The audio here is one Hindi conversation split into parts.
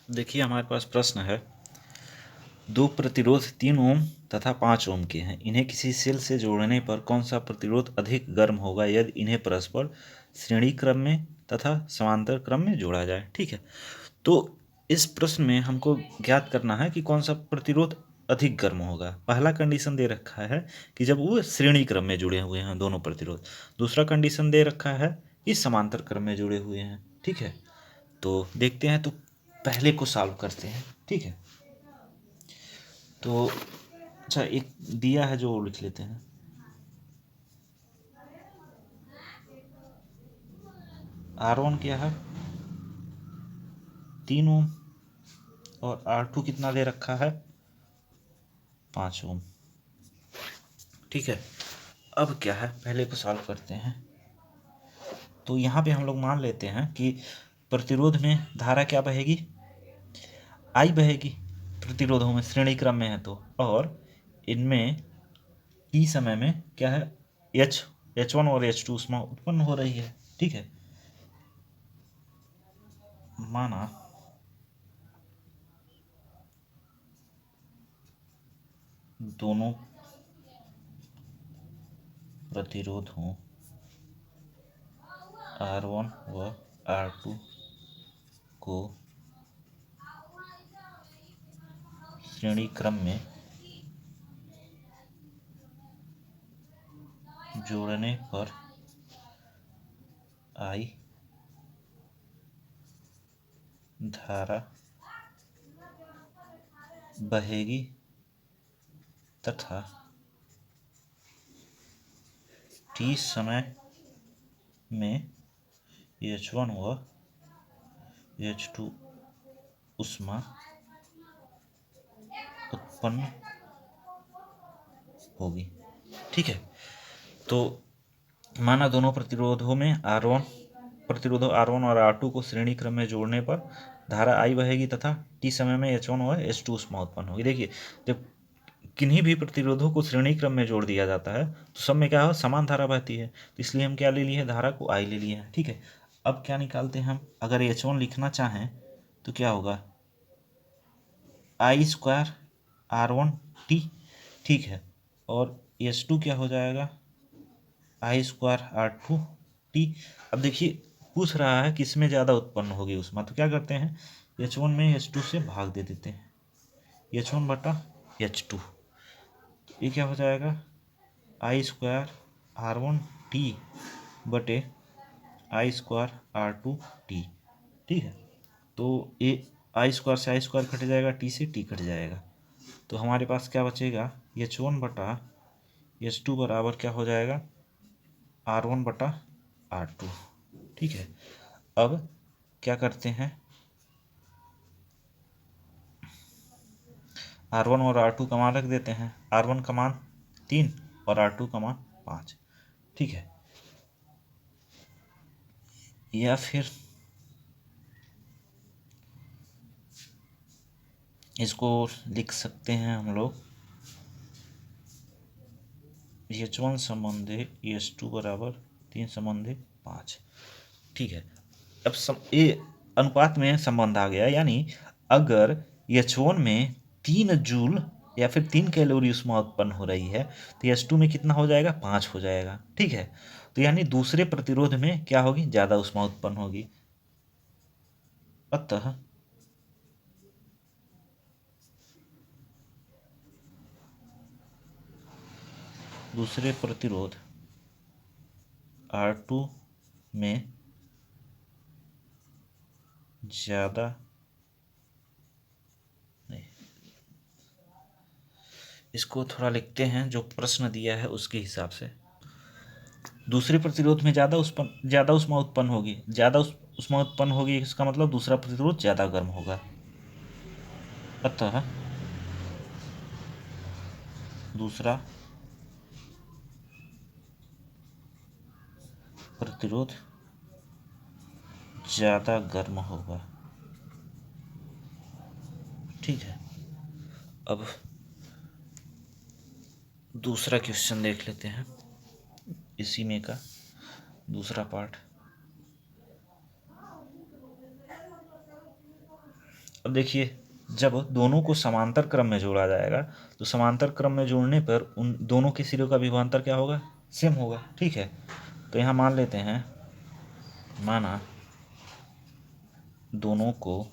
देखिए हमारे पास प्रश्न है, दो प्रतिरोध 3 ओम तथा 5 ओम के हैं। इन्हें किसी सेल से जोड़ने पर कौन सा प्रतिरोध अधिक गर्म होगा यदि इन्हें परस्पर श्रेणी क्रम में तथा समांतर क्रम में जोड़ा जाए। ठीक है, तो इस प्रश्न में हमको ज्ञात करना है कि कौन सा प्रतिरोध अधिक गर्म होगा। पहला कंडीशन दे रखा है कि जब वो श्रेणी क्रम में जुड़े हुए हैं दोनों प्रतिरोध। दूसरा कंडीशन दे रखा है कि समांतर क्रम में जुड़े हुए हैं। ठीक है, तो देखते हैं, तो पहले को सॉल्व करते हैं। ठीक है, तो अच्छा एक दिया है जो लिख लेते हैं। R1 क्या है 3 ओम और R2 कितना दे रखा है 5 ओम। ठीक है, अब क्या है पहले को सॉल्व करते हैं। तो यहाँ पे हम लोग मान लेते हैं कि प्रतिरोध में धारा क्या बहेगी, I बहेगी। प्रतिरोधों में श्रेणी क्रम में है तो, और इनमें T समय में क्या है H1 और H2 ऊष्मा उत्पन्न हो रही है। ठीक है, माना दोनों प्रतिरोधों R1 व R2 को श्रेणी क्रम में जोड़ने पर I धारा बहेगी तथा T समय में H1 व H2 ऊष्मा उत्पन्न होगी। ठीक है, तो माना दोनों प्रतिरोधों में प्रतिरोधों R1 और R2 को श्रेणी क्रम में जोड़ने पर धारा I बहेगी तथा T समय में H1 और H2 ऊष्मा उत्पन्न होगी। देखिए, जब किन्हीं भी प्रतिरोधों को श्रेणी क्रम में जोड़ दिया जाता है तो सब में क्या हो, समान धारा बहती है। तो इसलिए हम क्या ले लिए हैं, धारा को I ले लिए हैं। ठीक है, अब क्या निकालते हैं हम, अगर H1 लिखना चाहें तो क्या होगा I स्क्वायर R1T। ठीक है, और H2 क्या हो जाएगा I स्क्वायर R2T। अब देखिए पूछ रहा है किसमें ज़्यादा उत्पन्न होगी ऊष्मा, तो क्या करते हैं H1 में H2 से भाग दे देते हैं, H1 बटा H2। ये क्या हो जाएगा I स्क्वायर R1T बटे I स्क्वायर R2T। ठीक है, तो ये I स्क्वायर से I स्क्वायर कट जाएगा, T से T कट जाएगा, तो हमारे पास क्या बचेगा H1 बटा H2 बराबर क्या हो जाएगा R1 बटा R2। ठीक है, अब क्या करते हैं R1 और R2 का मान रख देते हैं। R1 का मान 3 और R2 का मान 5। ठीक है, या फिर इसको लिख सकते हैं हम लोग H1 संबंधे H2 बराबर 3 संबंधे 5। ठीक है, अब ये अनुपात में संबंध आ गया, यानी अगर H1 में 3 जूल या फिर 3 कैलोरी ऊष्मा उत्पन्न हो रही है तो H2 में कितना हो जाएगा 5 हो जाएगा। ठीक है, तो यानी दूसरे प्रतिरोध में क्या होगी, ज़्यादा ऊष्मा उत्पन्न होगी। अतः दूसरे प्रतिरोध R2 में ज़्यादा नहीं, इसको थोड़ा लिखते हैं जो प्रश्न दिया है उसके हिसाब से। दूसरे प्रतिरोध में ज़्यादा ऊष्मा उत्पन्न होगी, ऊष्मा उत्पन्न होगी, इसका मतलब दूसरा प्रतिरोध ज़्यादा गर्म होगा। अतः दूसरा प्रतिरोध ज़्यादा गर्म होगा। ठीक है, अब दूसरा क्वेश्चन देख लेते हैं, इसी में का दूसरा पार्ट। अब देखिए जब दोनों को समांतर क्रम में जोड़ा जाएगा तो समांतर क्रम में जोड़ने पर उन दोनों के सिरों का विभवांतर क्या होगा, सेम होगा। ठीक है, तो यहाँ मान लेते हैं, माना दोनों को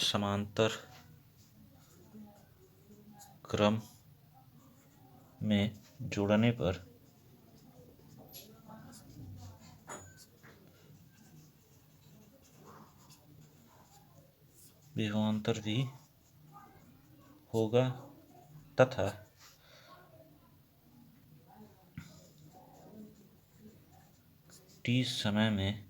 समांतर क्रम में जोड़ने पर विभवांतर भी होगा तथा t समय में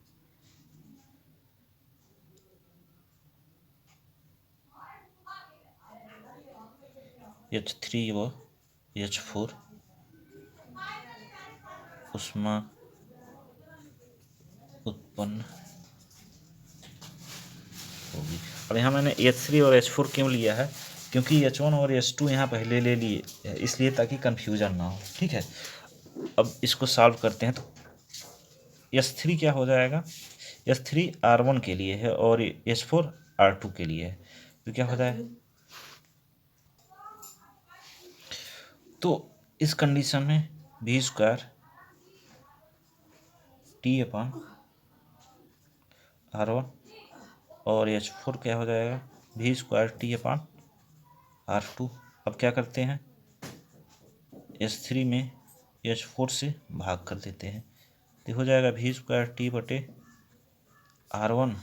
H3 व H4 ऊष्मा उत्पन्न होगी। अब यहाँ मैंने H3 और H4 क्यों लिया है, क्योंकि H1 और H2 यहाँ पहले ले लिए, इसलिए ताकि कन्फ्यूजन ना हो। ठीक है, अब इसको सॉल्व करते हैं। तो H3 क्या हो जाएगा, H3 R1 के लिए है और H4 R2 के लिए है, तो क्या हो जाएगा, तो इस कंडीशन में v स्क्वायर T/R1 और H4 क्या हो जाएगा, v स्क्वायर T/R2। अब क्या करते हैं, H3 में H4 से भाग कर देते हैं, तो हो जाएगा v square T/R1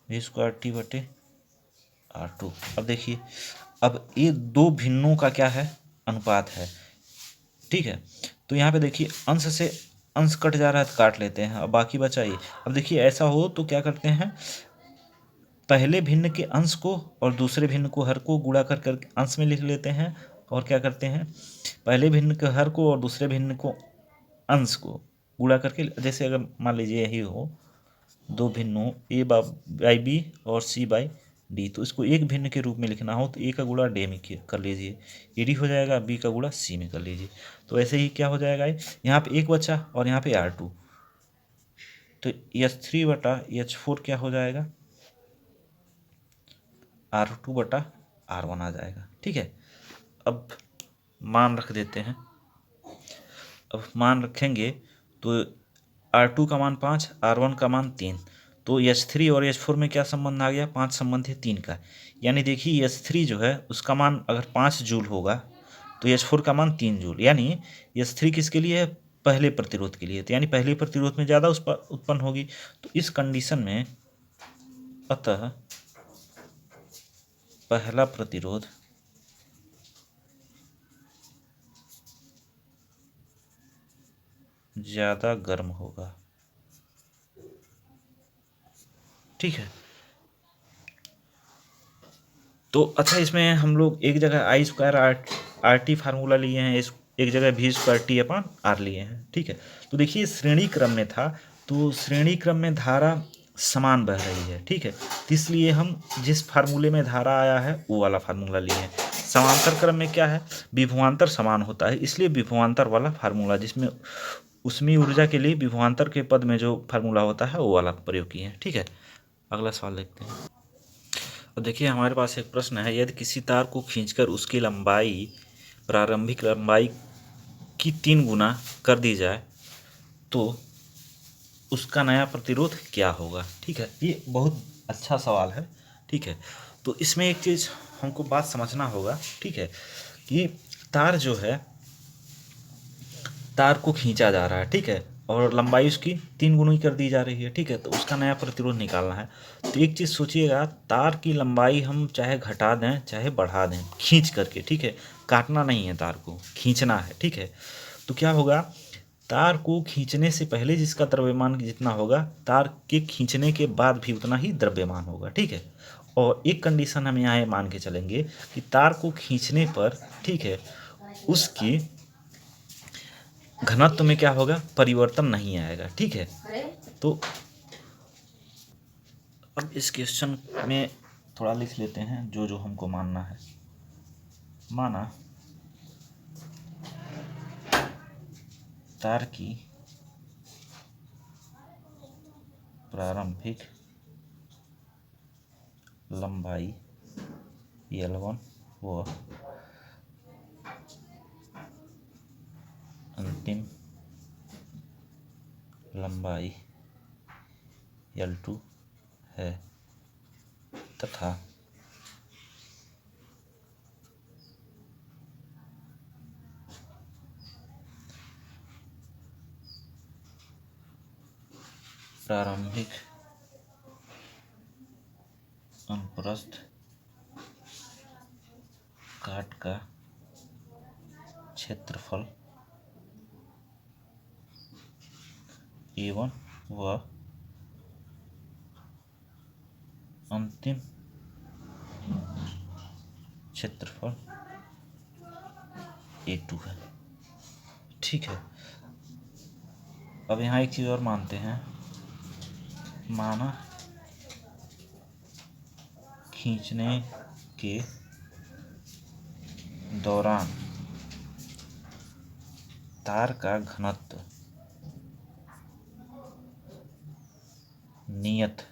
v square T/R2। अब देखिए, अब ये दो भिन्नों का क्या है, अनुपात है। ठीक है, तो यहाँ पे देखिए अंश से अंश कट जा रहा है तो काट लेते हैं, अब बाकी बचा ये। अब देखिए ऐसा हो तो क्या करते हैं, पहले भिन्न के अंश को और दूसरे भिन्न को हर को गुणा कर कर अंश में लिख लेते हैं, और क्या करते हैं, पहले भिन्न के हर को और दूसरे भिन्न को अंश को गुणा करके, जैसे अगर मान लीजिए यही हो दो भिन्नों a बाई बी और c बाई डी, तो इसको एक भिन्न के रूप में लिखना हो तो a का गुणा d में कर लीजिए, ad हो जाएगा, b का गुणा c में कर लीजिए। तो ऐसे ही क्या हो जाएगा, यहाँ पे एक बचा और यहाँ पे R2, तो H3 बटा H4 क्या हो जाएगा, R2 बटा R1 आ जाएगा। ठीक है, अब मान रख देते हैं। अब मान रखेंगे तो R2 का मान 5, R1 का मान 3, तो H3 और H4 में क्या संबंध आ गया, 5 संबंध है 3 का। यानी देखिए H3 जो है उसका मान अगर 5 जूल होगा तो H4 का मान 3 जूल, यानी H3 किसके लिए है, पहले प्रतिरोध के लिए, तो यानी पहले प्रतिरोध में ज़्यादा उस पर उत्पन्न होगी। तो इस कंडीशन में अतः पहला प्रतिरोध ज़्यादा गर्म होगा। ठीक है, तो अच्छा इसमें हम लोग एक जगह आई स्क्वायर आर टी फार्मूला लिए हैं, एक जगह v स्क्वायर T/R लिए हैं। ठीक है, तो देखिए श्रेणी क्रम में था, तो श्रेणी क्रम में धारा समान बह रही है। ठीक है, तो इसलिए हम जिस फार्मूले में धारा आया है वो वाला फार्मूला लिए हैं। समांतर क्रम में क्या है, विभवांतर समान होता है, इसलिए विभवांतर वाला फार्मूला, जिसमें उसमें ऊर्जा के लिए विभवांतर के पद में जो फार्मूला होता है वो वाला प्रयोग किए हैं। ठीक है, अगला सवाल देखते हैं। अब देखिए हमारे पास एक प्रश्न है, यदि किसी तार को खींचकर उसकी लंबाई प्रारंभिक लंबाई की 3 गुना कर दी जाए तो उसका नया प्रतिरोध क्या होगा। ठीक है, ये बहुत अच्छा सवाल है। ठीक है, तो इसमें एक चीज़ हमको बात समझना होगा। ठीक है, कि तार जो है, तार को खींचा जा रहा है, ठीक है, और लंबाई उसकी 3 गुनी कर दी जा रही है। ठीक है, तो उसका नया प्रतिरोध निकालना है। तो एक चीज़ सोचिएगा, तार की लंबाई हम चाहे घटा दें चाहे बढ़ा दें खींच करके, ठीक है, काटना नहीं है, तार को खींचना है। ठीक है, तो क्या होगा, तार को खींचने से पहले जिसका द्रव्यमान जितना होगा, तार के खींचने के बाद भी उतना ही द्रव्यमान होगा। ठीक है, और एक कंडीशन हम यहाँ मान के चलेंगे कि तार को खींचने पर, ठीक है, उसकी घनत्व में क्या होगा, परिवर्तन नहीं आएगा। ठीक है, तो अब इस क्वेश्चन में थोड़ा लिख लेते हैं जो जो हमको मानना है। माना तार की प्रारंभिक लंबाई L1 व अंतिम लंबाई L2 है तथा प्रारंभिक अनुप्रस्थ काट का क्षेत्रफल A1 व अंतिम क्षेत्रफल A2 है। ठीक है, अब यहाँ एक चीज़ और मानते हैं, माना खींचने के दौरान तार का घनत्व नियत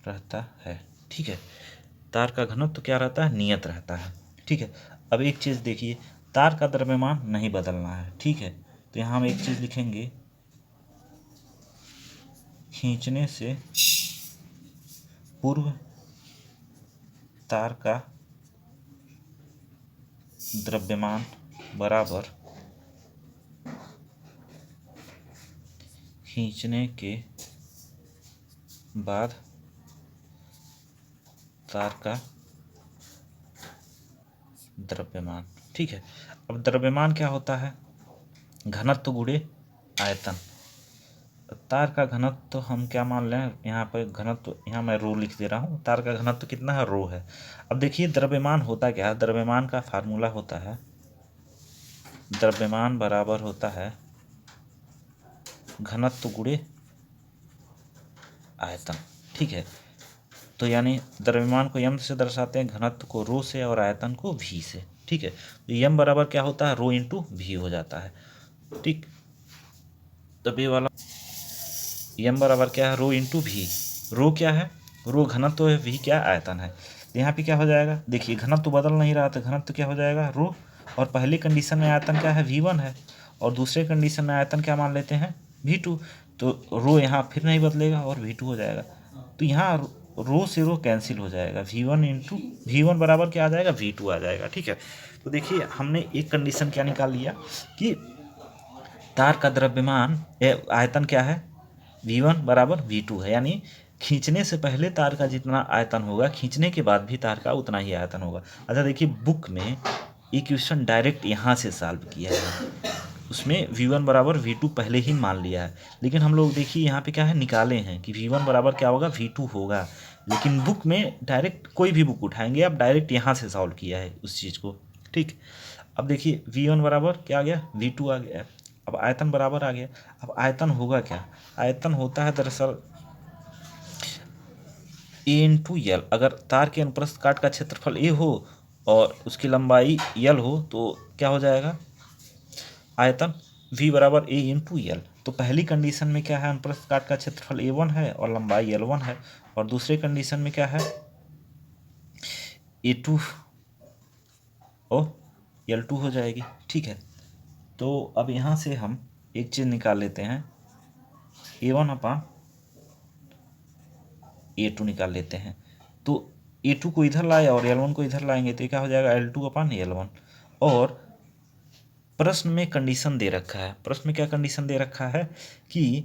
रहता है। ठीक है, तार का घनत्व क्या रहता है? नियत रहता है। ठीक है, अब एक चीज़ देखिए, तार का द्रव्यमान नहीं बदलना है। ठीक है, तो यहाँ हम एक चीज़ लिखेंगे, खींचने से पूर्व तार का द्रव्यमान बराबर खींचने के बाद तार का द्रव्यमान। ठीक है, अब द्रव्यमान क्या होता है? घनत्व गुणे आयतन। तार का घनत्व तो हम क्या मान लें, यहाँ पर घनत्व, यहाँ मैं रो लिख दे रहा हूँ, तार का घनत्व कितना है? रो है। अब देखिए द्रव्यमान होता क्या है? द्रव्यमान का फार्मूला होता है, द्रव्यमान बराबर होता है घनत्व गुणे आयतन। ठीक है, तो यानी द्रव्यमान को यम से दर्शाते हैं, घनत्व को रो से और आयतन को भी से। ठीक है, तो यम बराबर क्या होता है? रो इंटू भी हो जाता है। ठीक, तब ये वाला यम बराबर क्या है? रो इंटू भी। रो क्या है? रो घनत्व है, भी क्या? आयतन है। तो यहाँ पे क्या हो जाएगा? देखिए घनत्व बदल नहीं रहा, तो घनत्व क्या हो जाएगा? रो, और पहली कंडीशन में आयतन क्या है? V1 है, और दूसरे कंडीशन में आयतन क्या मान लेते हैं? V2। तो रो यहाँ फिर नहीं बदलेगा और V2 हो जाएगा। तो यहाँ रो से रो कैंसिल हो जाएगा, V1 इंटू V1 बराबर क्या आ जाएगा? V2 आ जाएगा। ठीक है, तो देखिए हमने एक कंडीशन क्या निकाल लिया कि तार का द्रव्यमान आयतन क्या है? V1 बराबर V2 है, यानी खींचने से पहले तार का जितना आयतन होगा, खींचने के बाद भी तार का उतना ही आयतन होगा। अच्छा देखिए, बुक में ये क्वेश्चन डायरेक्ट यहाँ से सॉल्व किया है, उसमें V1 बराबर V2 पहले ही मान लिया है, लेकिन हम लोग देखिए यहाँ पे क्या है, निकाले हैं कि V1 बराबर क्या होगा? V2 होगा। लेकिन बुक में डायरेक्ट, कोई भी बुक उठाएंगे आप, डायरेक्ट यहाँ से सॉल्व किया है उस चीज़ को। ठीक, अब देखिए V1 बराबर क्या आ गया? V2 आ गया। अब आयतन बराबर आ गया। अब आयतन होगा क्या? आयतन होता है दरअसल A इंटू यल। अगर तार के अनुप्रस्थ काट का क्षेत्रफल A हो और उसकी लंबाई यल हो, तो क्या हो जाएगा? आयतन V बराबर A इंटू यल। तो पहली कंडीशन में क्या है? अनुप्रस्थ काट का क्षेत्रफल A1 है और लंबाई L1 है, और दूसरे कंडीशन में क्या है? A2 और L2 हो जाएगी। ठीक है, तो अब यहाँ से हम एक चीज़ निकाल लेते हैं, A1 अपान A2 निकाल लेते हैं। तो A2 को इधर लाए और L1 को इधर लाएंगे तो क्या हो जाएगा? L2 अपान L1। और प्रश्न में कंडीशन दे रखा है, प्रश्न में क्या कंडीशन दे रखा है कि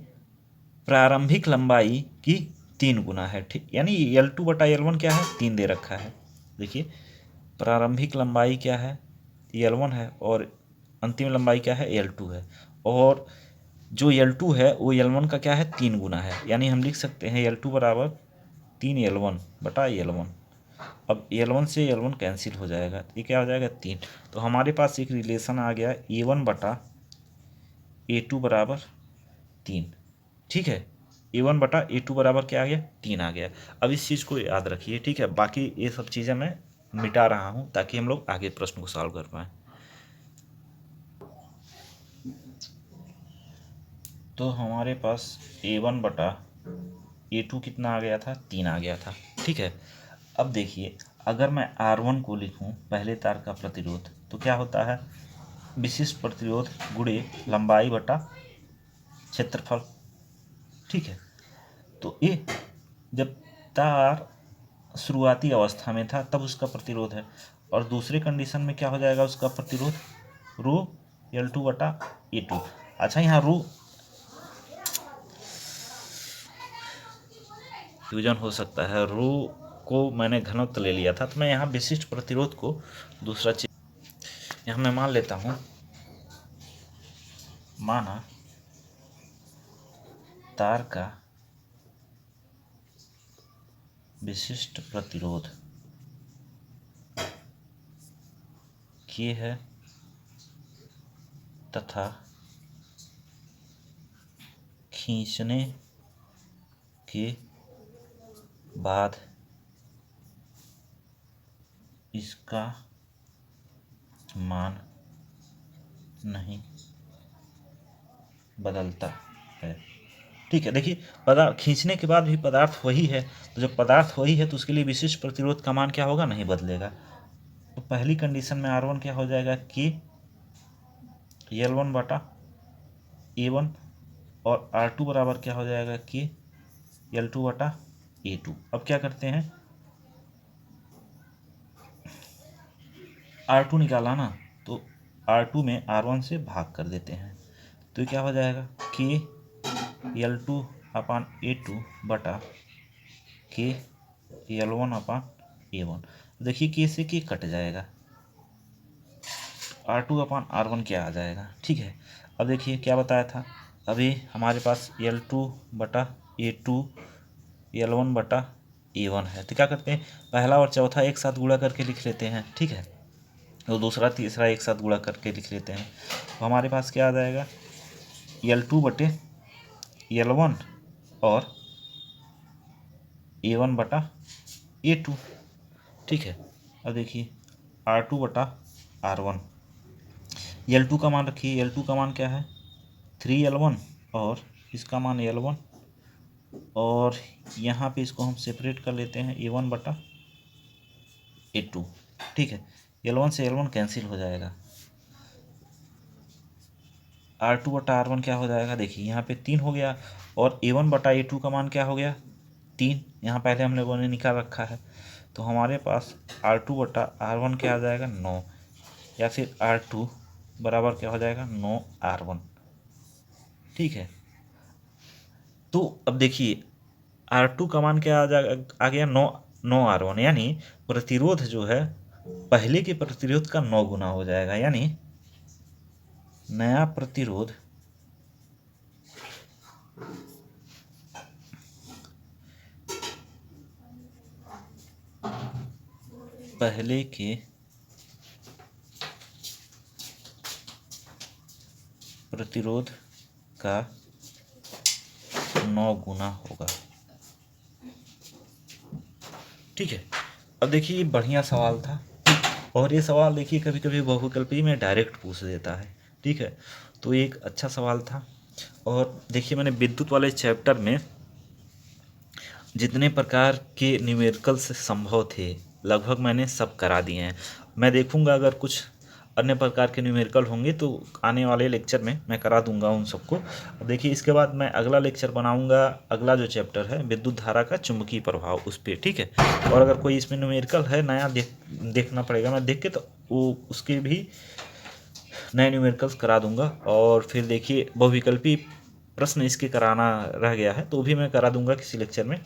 प्रारंभिक लंबाई की 3 गुना है। ठीक, यानी L2 बटा L1 क्या है? 3 दे रखा है। देखिए प्रारंभिक लंबाई क्या है? L1 है, और अंतिम लंबाई क्या है? L2 है, और जो L2 है वो L1 का क्या है? 3 गुना है। यानी हम लिख सकते हैं L2 बराबर 3L1 बटा L1। अब L1 से L1 कैंसिल हो जाएगा, तो ये क्या हो जाएगा? 3। तो हमारे पास एक रिलेशन आ गया, A1 बटा A2 बराबर 3। ठीक है, A1 बटा A2 बराबर क्या आ गया? 3 आ गया। अब इस चीज़ को याद रखिए। ठीक है, बाकी ये सब चीज़ें मैं मिटा रहा हूँ ताकि हम लोग आगे प्रश्न को सॉल्व कर पाएँ। तो हमारे पास A1/A2 कितना आ गया था, 3 आ गया था। ठीक है, अब देखिए अगर मैं R1 को लिखूं पहले तार का प्रतिरोध तो क्या होता है, विशिष्ट प्रतिरोध गुणे लंबाई बटा क्षेत्रफल। ठीक है, तो ये जब तार शुरुआती अवस्था में था तब उसका प्रतिरोध है, और दूसरे कंडीशन में क्या हो जाएगा उसका प्रतिरोध, रो L2/A2। अच्छा, यहाँ रो फ्यूजन हो सकता है, रो को मैंने घनत्व ले लिया था, तो मैं यहाँ विशिष्ट प्रतिरोध को दूसरा चीज यहाँ मैं मान लेता हूँ, माना तार का विशिष्ट प्रतिरोध K है तथा खींचने के बाद इसका मान नहीं बदलता है। ठीक है, देखिए पदार्थ खींचने के बाद भी पदार्थ वही है, तो जब पदार्थ वही है तो उसके लिए विशिष्ट प्रतिरोध का मान क्या होगा, नहीं बदलेगा। तो पहली कंडीशन में R1 क्या हो जाएगा, K L1/A1, और R2 बराबर क्या हो जाएगा, K L2/A2। अब क्या करते हैं, R2 निकाला ना, तो R2 में R1 से भाग कर देते हैं, तो क्या हो जाएगा, K L2/A2 बटा K L1/A1। देखिए K से K कट जाएगा, R2/R1 क्या आ जाएगा। ठीक है, अब देखिए क्या बताया था, अभी हमारे पास L2/A2 L1/A1 है, तो क्या करते हैं, पहला और चौथा एक साथ गुणा करके लिख लेते हैं। ठीक है, तो दूसरा तीसरा एक साथ गुणा करके लिख लेते हैं, तो हमारे पास क्या आ जाएगा, L2/L1 और A1/A2। ठीक है, अब देखिए R2/R1, L2 का मान रखिए, L2 का मान क्या है, 3L1, और इसका मान L1, और यहाँ पे इसको हम सेपरेट कर लेते हैं A1/A2। ठीक है, L1 से L1 कैंसिल हो जाएगा, R2/R1 क्या हो जाएगा, देखिए यहाँ पे 3 हो गया, और A1/A2 का मान क्या हो गया, 3, यहाँ पहले हम लोगों ने निकाल रखा है, तो हमारे पास R2/R1 क्या आ जाएगा, 9, या फिर R2 बराबर क्या हो जाएगा, 9R1। ठीक है, तो अब देखिए R2 का मान क्या आ गया, 9R1, यानी प्रतिरोध जो है पहले के प्रतिरोध का 9 गुना हो जाएगा, यानी नया प्रतिरोध पहले के प्रतिरोध का 9 गुना होगा। ठीक है, अब देखिए ये बढ़िया सवाल था, और ये सवाल देखिए कभी कभी बहुविकल्पी में डायरेक्ट पूछ देता है। ठीक है, तो ये एक अच्छा सवाल था, और देखिए मैंने विद्युत वाले चैप्टर में जितने प्रकार के न्यूमेरिकल्स संभव थे लगभग मैंने सब करा दिए हैं। मैं देखूंगा अगर कुछ अन्य प्रकार के न्यूमेरिकल होंगे तो आने वाले लेक्चर में मैं करा दूंगा उन सबको। अब देखिए इसके बाद मैं अगला लेक्चर बनाऊंगा, अगला जो चैप्टर है विद्युत धारा का चुंबकीय प्रभाव, उस पर। ठीक है, और अगर कोई इसमें न्यूमेरिकल है नया देखना पड़ेगा, मैं देख के तो वो उसके भी नए न्यूमेरिकल्स करा दूंगा। और फिर देखिए बहुविकल्पी प्रश्न इसके कराना रह गया है, तो भी मैं करा दूंगा किसी लेक्चर में।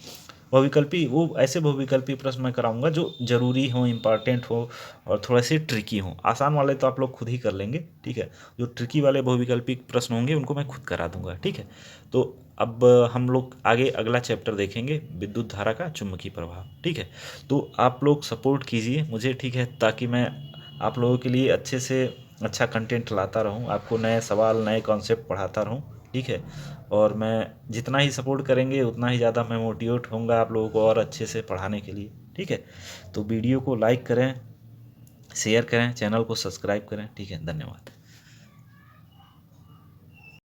बहुविकल्पी वो ऐसे बहुविकल्पी प्रश्न मैं कराऊंगा जो ज़रूरी हो, इम्पॉर्टेंट हो, और थोड़े से ट्रिकी हो। आसान वाले तो आप लोग खुद ही कर लेंगे। ठीक है, जो ट्रिकी वाले बहुविकल्पी प्रश्न होंगे उनको मैं खुद करा दूंगा। ठीक है, तो अब हम लोग आगे अगला चैप्टर देखेंगे, विद्युत धारा का चुंबकीय प्रभाव। ठीक है, तो आप लोग सपोर्ट कीजिए मुझे, ठीक है, ताकि मैं आप लोगों के लिए अच्छे से अच्छा कंटेंट लाता रहूं, आपको नए सवाल नए कॉन्सेप्ट पढ़ाता रहूं। ठीक है, और मैं जितना ही सपोर्ट करेंगे उतना ही ज़्यादा मैं मोटिवेट होऊंगा आप लोगों को और अच्छे से पढ़ाने के लिए। ठीक है, तो वीडियो को लाइक करें, शेयर करें, चैनल को सब्सक्राइब करें। ठीक है, धन्यवाद।